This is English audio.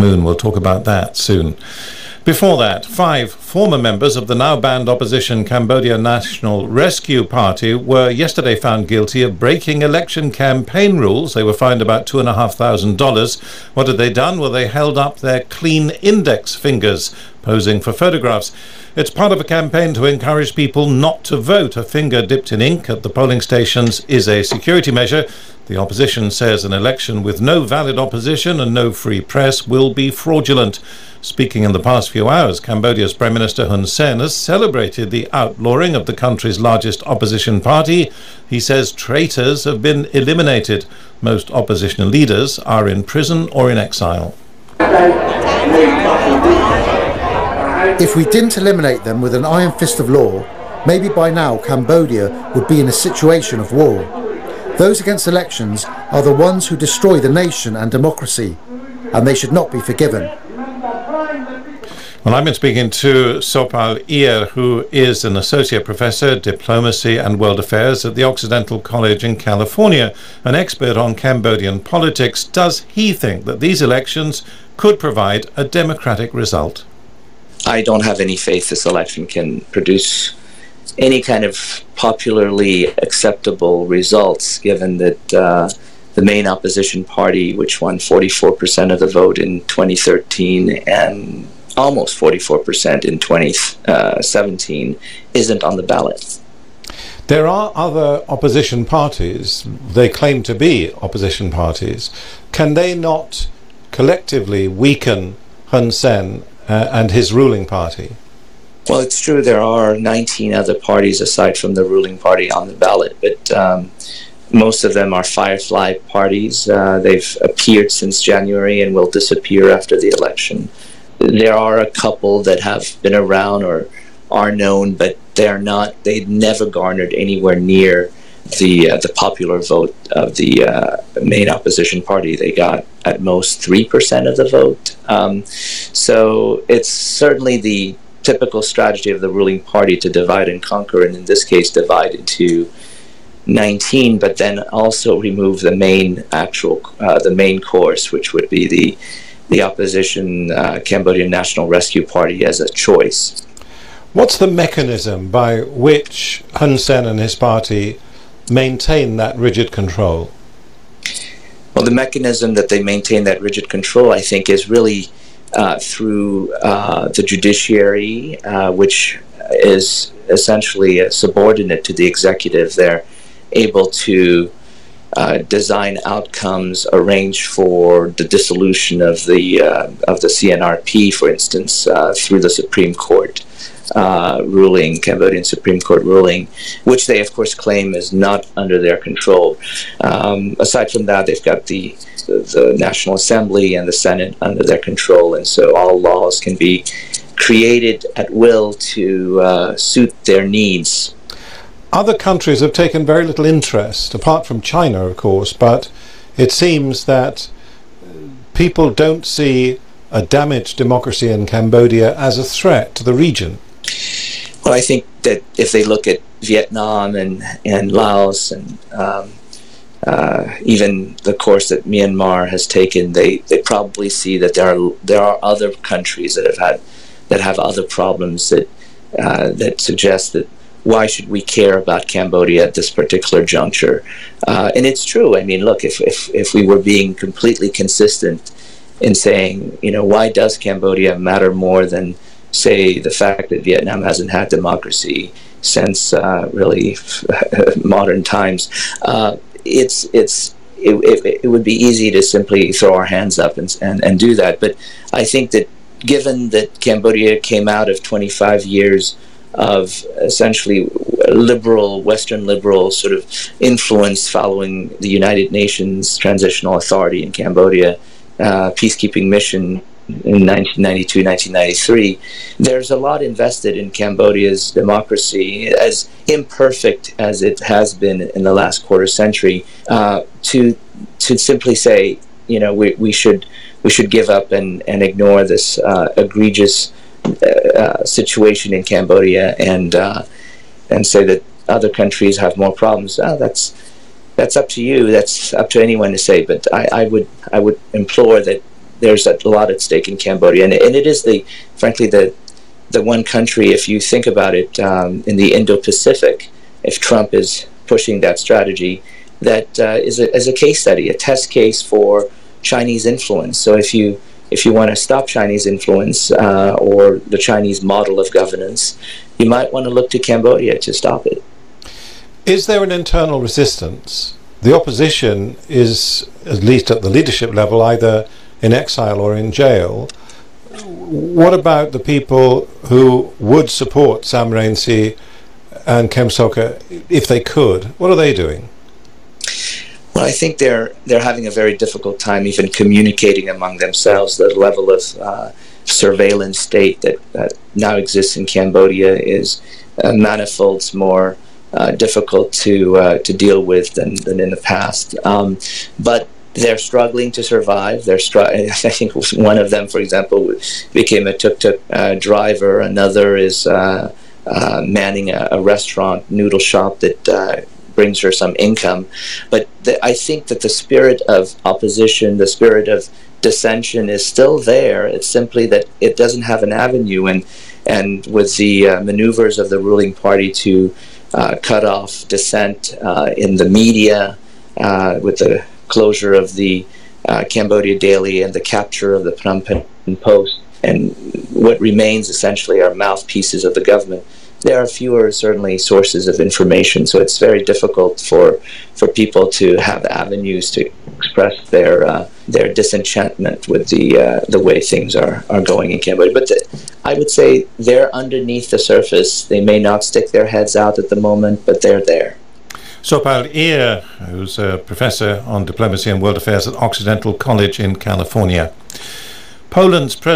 afternoon. We'll talk about that soon. Before that, 5 former members of the now-banned opposition Cambodia National Rescue Party were yesterday found guilty of breaking election campaign rules. They were fined about $2,500. What had they done? Well, they held up their clean index fingers, posing for photographs. It's part of a campaign to encourage people not to vote. A finger dipped in ink at the polling stations is a security measure. The opposition says an election with no valid opposition and no free press will be fraudulent. Speaking in the past few hours, Cambodia's Prime Minister Hun Sen has celebrated the outlawing of the country's largest opposition party. He says traitors have been eliminated. Most opposition leaders are in prison or in exile. If we didn't eliminate them with an iron fist of law, maybe by now Cambodia would be in a situation of war. Those against elections are the ones who destroy the nation and democracy, and they should not be forgiven. Well, I've been speaking to Sophal, who is an associate professor, diplomacy and world affairs at the Occidental College in California, an expert on Cambodian politics. Does he think that these elections could provide a democratic result? I don't have any faith this election can produce any kind of popularly acceptable results, given that the main opposition party, which won 44% of the vote in 2013 and almost 44% in 2017, isn't on the ballot. There are other opposition parties. They claim to be opposition parties. Can they not collectively weaken Hun Sen and his ruling party? Well, it's true there are 19 other parties aside from the ruling party on the ballot, but most of them are firefly parties. They've appeared since January and will disappear after the election. There are a couple that have been around or are known, but they've never garnered anywhere near the popular vote of the main opposition party. They got at most 3% of the vote. So it's certainly the typical strategy of the ruling party to divide and conquer, and in this case divide into 19, but then also remove the main course, which would be the opposition Cambodian National Rescue Party as a choice. What's the mechanism by which Hun Sen and his party maintain that rigid control? Well, the mechanism that they maintain that rigid control, I think, is really through the judiciary, which is essentially a subordinate to the executive. They're able to design outcomes, arrange for the dissolution of the CNRP, for instance, through the Supreme Court ruling, Cambodian Supreme Court ruling, which they of course claim is not under their control. Aside from that, they've got the National Assembly and the Senate under their control, and so all laws can be created at will to suit their needs. Other countries have taken very little interest, apart from China, of course, but it seems that people don't see a damaged democracy in Cambodia as a threat to the region. Well, I think that if they look at Vietnam and Laos and even the course that Myanmar has taken, they probably see that there are other countries that have other problems that suggest that why should we care about Cambodia at this particular juncture? And it's true. I mean, look, if we were being completely consistent in saying, why does Cambodia matter more than, say, the fact that Vietnam hasn't had democracy since really modern times, it would be easy to simply throw our hands up and do that. But I think that given that Cambodia came out of 25 years of essentially Western liberal sort of influence following the United Nations Transitional Authority in Cambodia, peacekeeping mission in 1992, 1993, there's a lot invested in Cambodia's democracy, as imperfect as it has been in the last quarter century, to simply say, we should give up and ignore this egregious situation in Cambodia and say that other countries have more problems. That's up to you. That's up to anyone to say. But I would implore that there's a lot at stake in Cambodia, and it is frankly the one country, if you think about it, in the Indo-Pacific, if Trump is pushing that strategy, that is a case study, a test case for Chinese influence. So if you want to stop Chinese influence or the Chinese model of governance, you might want to look to Cambodia to stop it. Is there an internal resistance? The opposition is, at least at the leadership level, either in exile or in jail. What about the people who would support Sam Rainsy and Kem Sokha if they could? What are they doing? Well, I think they're having a very difficult time even communicating among themselves. The level of surveillance state that now exists in Cambodia is manifolds more difficult to deal with than in the past. But they're struggling to survive. I think one of them, for example, became a tuk-tuk driver. Another is manning a restaurant, noodle shop that brings her some income. But I think that the spirit of opposition, the spirit of dissension is still there. It's simply that it doesn't have an avenue. And with the maneuvers of the ruling party to cut off dissent in the media, with the closure of the Cambodia Daily and the capture of the Phnom Penh Post, and what remains essentially are mouthpieces of the government, there are fewer, certainly, sources of information. So it's very difficult for people to have avenues to express their disenchantment with the way things are going in Cambodia. But I would say they're underneath the surface. They may not stick their heads out at the moment, but they're there. Sophal, who's a professor on diplomacy and world affairs at Occidental College in California. Poland's president